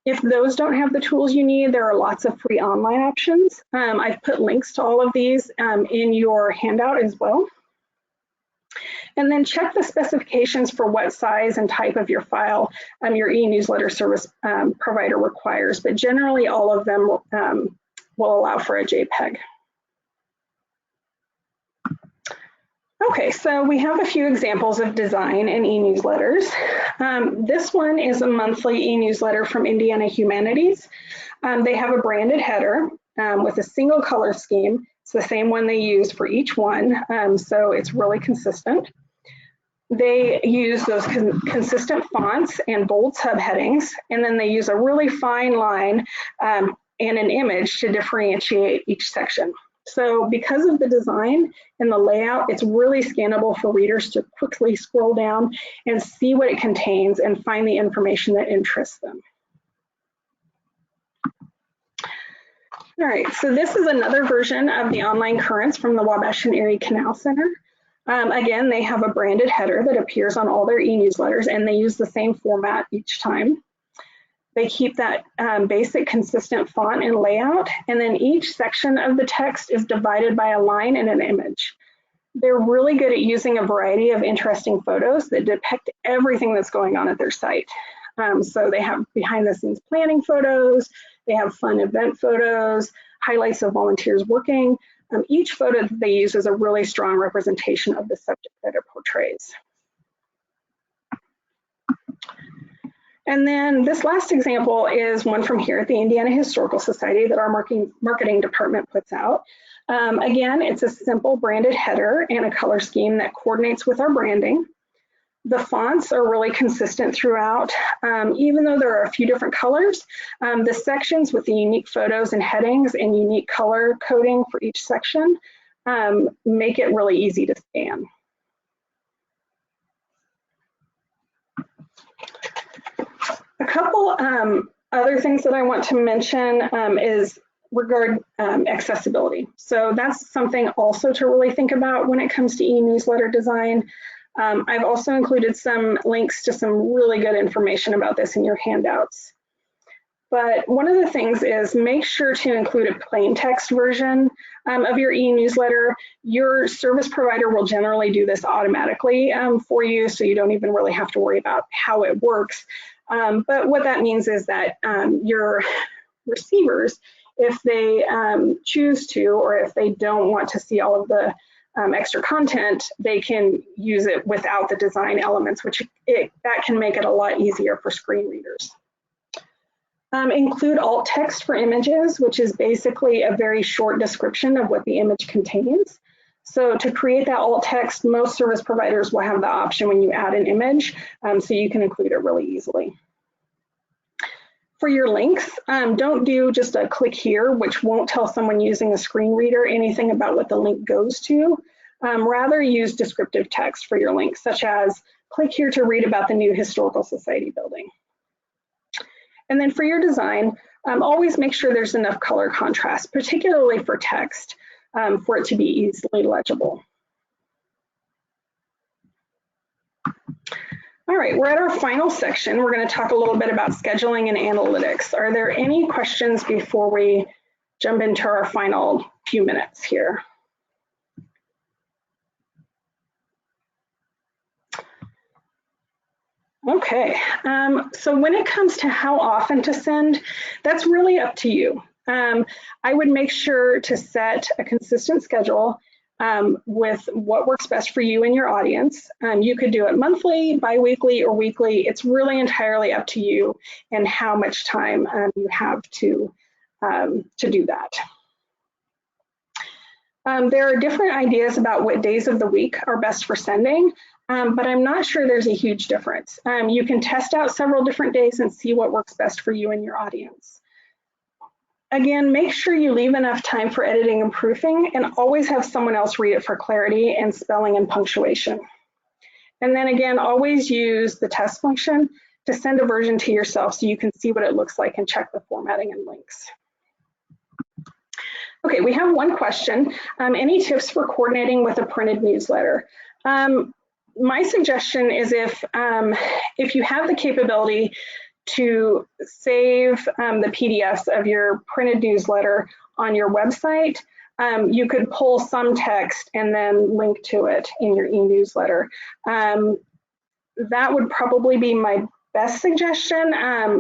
If those don't have the tools you need, there are lots of free online options. I've put links to all of these in your handout as well. And then check the specifications for what size and type of your file your e-newsletter service provider requires, but generally all of them will allow for a JPEG. Okay, so we have a few examples of design in e-newsletters. This one is a monthly e-newsletter from Indiana Humanities. They have a branded header with a single color scheme. It's the same one they use for each one, so it's really consistent. They use those consistent fonts and bold subheadings, and then they use a really fine line and an image to differentiate each section. So because of the design and the layout, it's really scannable for readers to quickly scroll down and see what it contains and find the information that interests them. All right, so this is another version of the online currents from the Wabash and Erie Canal Center. Again, they have a branded header that appears on all their e-newsletters, and they use the same format each time. They keep that basic consistent font and layout, and then each section of the text is divided by a line and an image. They're really good at using a variety of interesting photos that depict everything that's going on at their site. So they have behind the scenes planning photos, they have fun event photos, highlights of volunteers working. Each photo that they use is a really strong representation of the subject that it portrays. And then this last example is one from here at the Indiana Historical Society that our marketing department puts out. Again, it's a simple branded header and a color scheme that coordinates with our branding. The fonts are really consistent throughout. Even though there are a few different colors, the sections with the unique photos and headings and unique color coding for each section make it really easy to scan. A couple other things that I want to mention is regard accessibility. So that's something also to really think about when it comes to e-newsletter design. I've also included some links to some really good information about this in your handouts. But one of the things is make sure to include a plain text version of your e-newsletter. Your service provider will generally do this automatically for you, so you don't even really have to worry about how it works. But what that means is that your receivers, if they choose to, or if they don't want to see all of the extra content, they can use it without the design elements, which that can make it a lot easier for screen readers. Include alt text for images, which is basically a very short description of what the image contains. So to create that alt text, most service providers will have the option when you add an image, so you can include it really easily. For your links, don't do just a click here, which won't tell someone using a screen reader anything about what the link goes to. Rather use descriptive text for your links, such as click here to read about the new Historical Society building. And then for your design, always make sure there's enough color contrast, particularly for text, for it to be easily legible. All right, we're at our final section. We're going to talk a little bit about scheduling and analytics. Are there any questions before we jump into our final few minutes here? Okay, so when it comes to how often to send, that's really up to you. I would make sure to set a consistent schedule with what works best for you and your audience. You could do it monthly, bi-weekly, or weekly. It's really entirely up to you and how much time you have to do that. There are different ideas about what days of the week are best for sending, but I'm not sure there's a huge difference. You can test out several different days and see what works best for you and your audience. Again, make sure you leave enough time for editing and proofing, and always have someone else read it for clarity and spelling and punctuation. And then again, always use the test function to send a version to yourself so you can see what it looks like and check the formatting and links. Okay, we have one question. Any tips for coordinating with a printed newsletter? My suggestion is if you have the capability to save the PDFs of your printed newsletter on your website, you could pull some text and then link to it in your e-newsletter. That would probably be my best suggestion,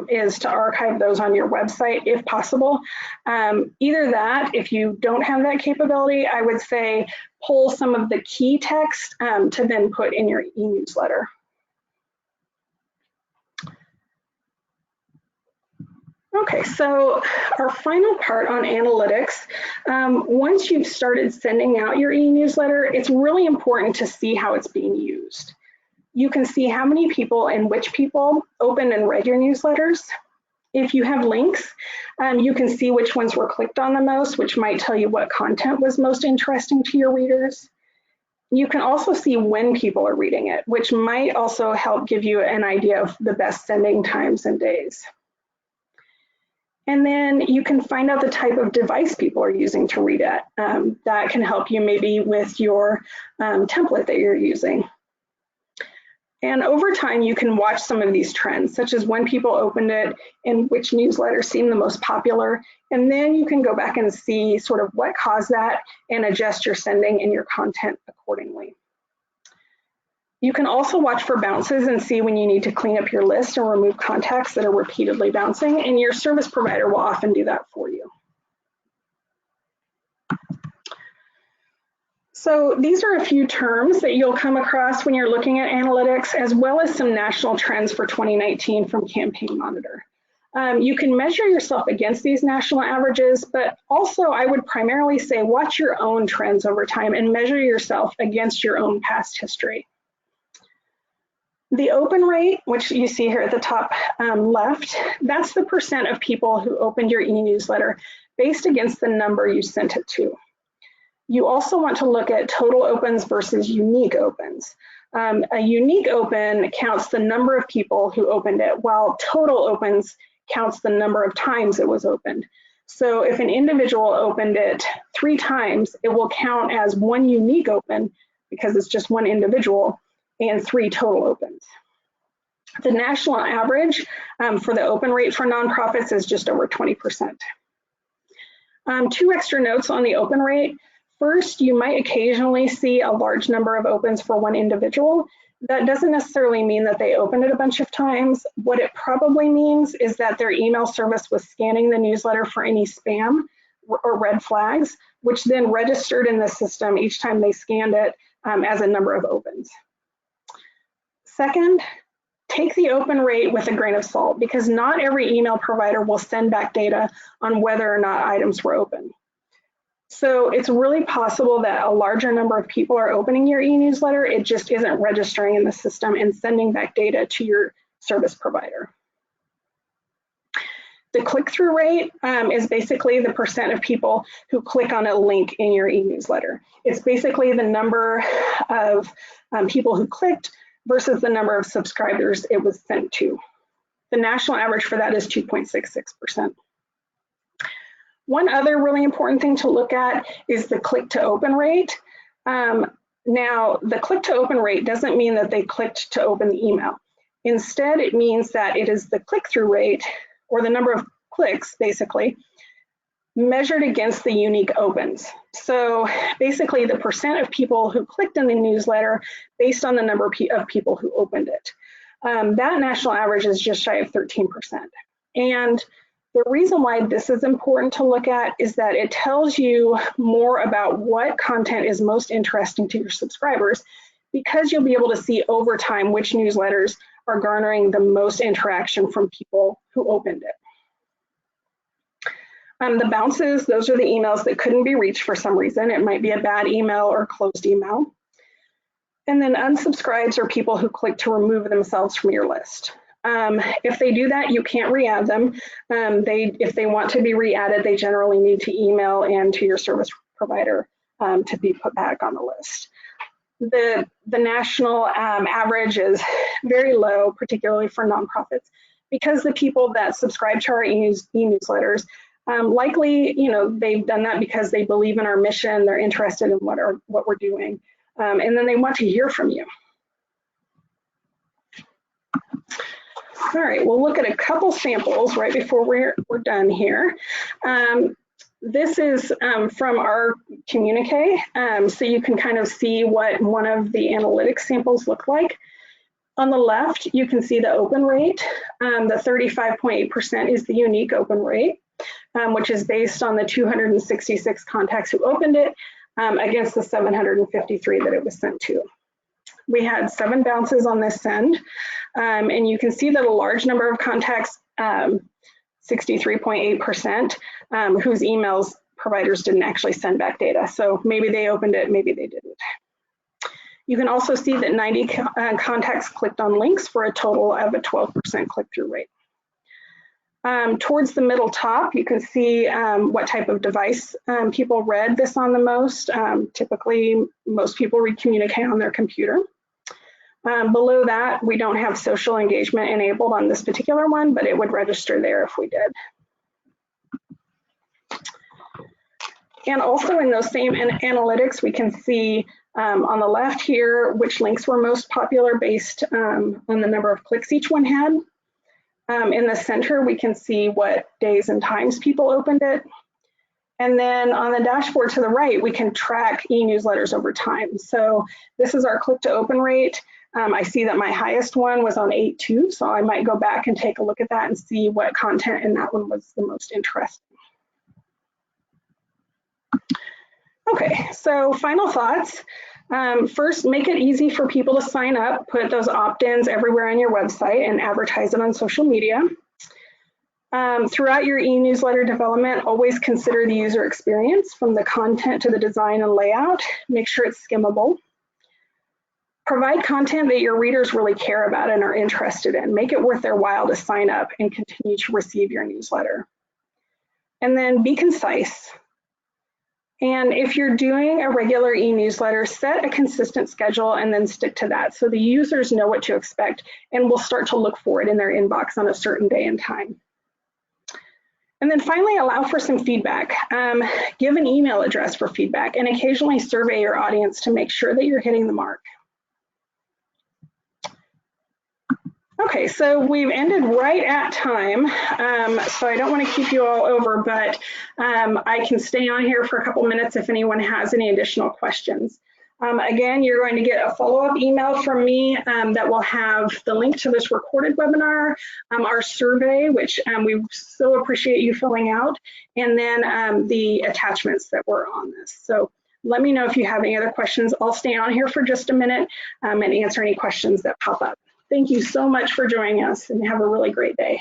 is to archive those on your website if possible. Either that, if you don't have that capability, I would say pull some of the key text to then put in your e-newsletter. Okay, so our final part on analytics, once you've started sending out your e-newsletter, it's really important to see how it's being used. You can see how many people and which people opened and read your newsletters. If you have links, you can see which ones were clicked on the most, which might tell you what content was most interesting to your readers. You can also see when people are reading it, which might also help give you an idea of the best sending times and days. And then you can find out the type of device people are using to read it. That can help you maybe with your template that you're using. And over time, you can watch some of these trends, such as when people opened it and which newsletters seemed the most popular. And then you can go back and see sort of what caused that and adjust your sending and your content accordingly. You can also watch for bounces and see when you need to clean up your list and remove contacts that are repeatedly bouncing, and your service provider will often do that for you. So these are a few terms that you'll come across when you're looking at analytics, as well as some national trends for 2019 from Campaign Monitor. You can measure yourself against these national averages, but also I would primarily say watch your own trends over time and measure yourself against your own past history. The open rate, which you see here at the top left, that's the percent of people who opened your e-newsletter based against the number you sent it to. You also want to look at total opens versus unique opens. A unique open counts the number of people who opened it, while total opens counts the number of times it was opened. So if an individual opened it 3 times, it will count as 1 unique open because it's just 1 individual, and 3 total opens. The national average for the open rate for nonprofits is just over 20%. 2 extra notes on the open rate. First, you might occasionally see a large number of opens for 1 individual. That doesn't necessarily mean that they opened it a bunch of times. What it probably means is that their email service was scanning the newsletter for any spam or red flags, which then registered in the system each time they scanned it as a number of opens. Second, take the open rate with a grain of salt because not every email provider will send back data on whether or not items were open. So it's really possible that a larger number of people are opening your e-newsletter, it just isn't registering in the system and sending back data to your service provider. The click-through rate is basically the percent of people who click on a link in your e-newsletter. It's basically the number of people who clicked versus the number of subscribers it was sent to. The national average for that is 2.66%. One other really important thing to look at is the click to open rate. Now, the click to open rate doesn't mean that they clicked to open the email. Instead, it means that it is the click-through rate, or the number of clicks, basically, measured against the unique opens. So basically, the percent of people who clicked in the newsletter based on the number of people who opened it. That national average is just shy of 13%. And the reason why this is important to look at is that it tells you more about what content is most interesting to your subscribers, because you'll be able to see over time which newsletters are garnering the most interaction from people who opened it. The bounces, those are the emails that couldn't be reached for some reason. It might be a bad email or closed email. And then unsubscribes are people who click to remove themselves from your list. If they do that, you can't re-add them. If they want to be re-added, they generally need to email in to your service provider to be put back on the list. The national average is very low, particularly for nonprofits, because the people that subscribe to our e-newsletters likely, they've done that because they believe in our mission, they're interested in what we're doing, and then they want to hear from you. All right, we'll look at a couple samples right before we're done here. This is from our communique, so you can kind of see what one of the analytics samples look like. On the left, you can see the open rate. The 35.8% is the unique open rate, which is based on the 266 contacts who opened it against the 753 that it was sent to. We had 7 bounces on this send, and you can see that a large number of contacts, 63.8%, whose emails providers didn't actually send back data. So maybe they opened it, maybe they didn't. You can also see that 90 contacts clicked on links for a total of a 12% click-through rate. Towards the middle top, you can see what type of device people read this on the most. Typically, most people read communique on their computer. Below that, we don't have social engagement enabled on this particular one, but it would register there if we did. And also in those same analytics, we can see on the left here which links were most popular based on the number of clicks each one had. In the center, we can see what days and times people opened it. And then on the dashboard to the right, we can track e-newsletters over time. So this is our click to open rate. I see that my highest one was on 8.2, so I might go back and take a look at that and see what content in that one was the most interesting. Okay, so final thoughts. First, make it easy for people to sign up, put those opt-ins everywhere on your website and advertise it on social media. Throughout your e-newsletter development, always consider the user experience from the content to the design and layout. Make sure it's skimmable. Provide content that your readers really care about and are interested in. Make it worth their while to sign up and continue to receive your newsletter. And then be concise. And if you're doing a regular e-newsletter, set a consistent schedule and then stick to that so the users know what to expect and will start to look for it in their inbox on a certain day and time. And then finally, allow for some feedback. Give an email address for feedback and occasionally survey your audience to make sure that you're hitting the mark. Okay, so we've ended right at time, so I don't want to keep you all over, but I can stay on here for a couple minutes if anyone has any additional questions. Again, you're going to get a follow-up email from me that will have the link to this recorded webinar, our survey, which we so appreciate you filling out, and then the attachments that were on this. So let me know if you have any other questions. I'll stay on here for just a minute and answer any questions that pop up. Thank you so much for joining us and have a really great day.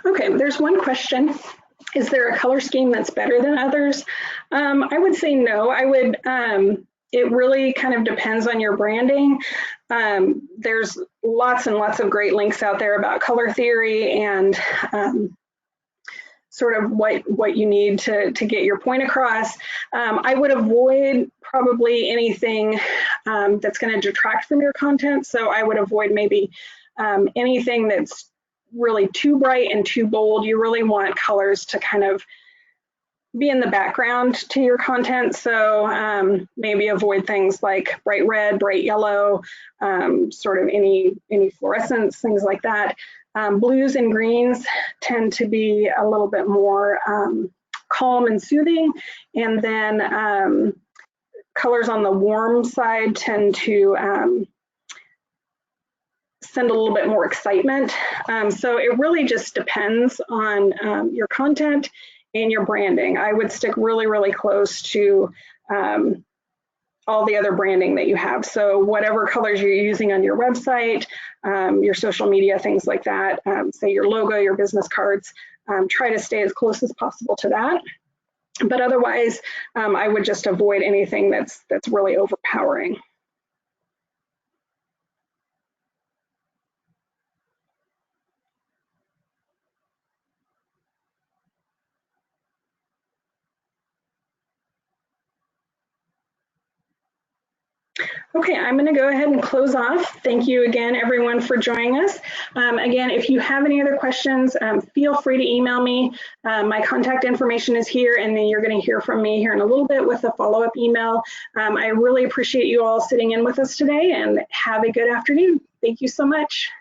Okay, there's one question. Is there a color scheme that's better than others? I would say no. I would, it really kind of depends on your branding. There's lots and lots of great links out there about color theory and sort of what you need to get your point across. I would avoid probably anything that's going to detract from your content. So I would avoid maybe anything that's really too bright and too bold. You really want colors to kind of be in the background to your content. So maybe avoid things like bright red, bright yellow, sort of any fluorescence, things like that. Blues and greens tend to be a little bit more calm and soothing. And then colors on the warm side tend to send a little bit more excitement. So it really just depends on your content and your branding. I would stick really, really close to all the other branding that you have. So whatever colors you're using on your website, your social media, things like that, say your logo, your business cards, try to stay as close as possible to that. But otherwise, I would just avoid anything that's really overpowering. Okay, I'm going to go ahead and close off. Thank you again, everyone, for joining us. Again, if you have any other questions, feel free to email me. My contact information is here, and then you're going to hear from me here in a little bit with a follow-up email. I really appreciate you all sitting in with us today, and have a good afternoon. Thank you so much.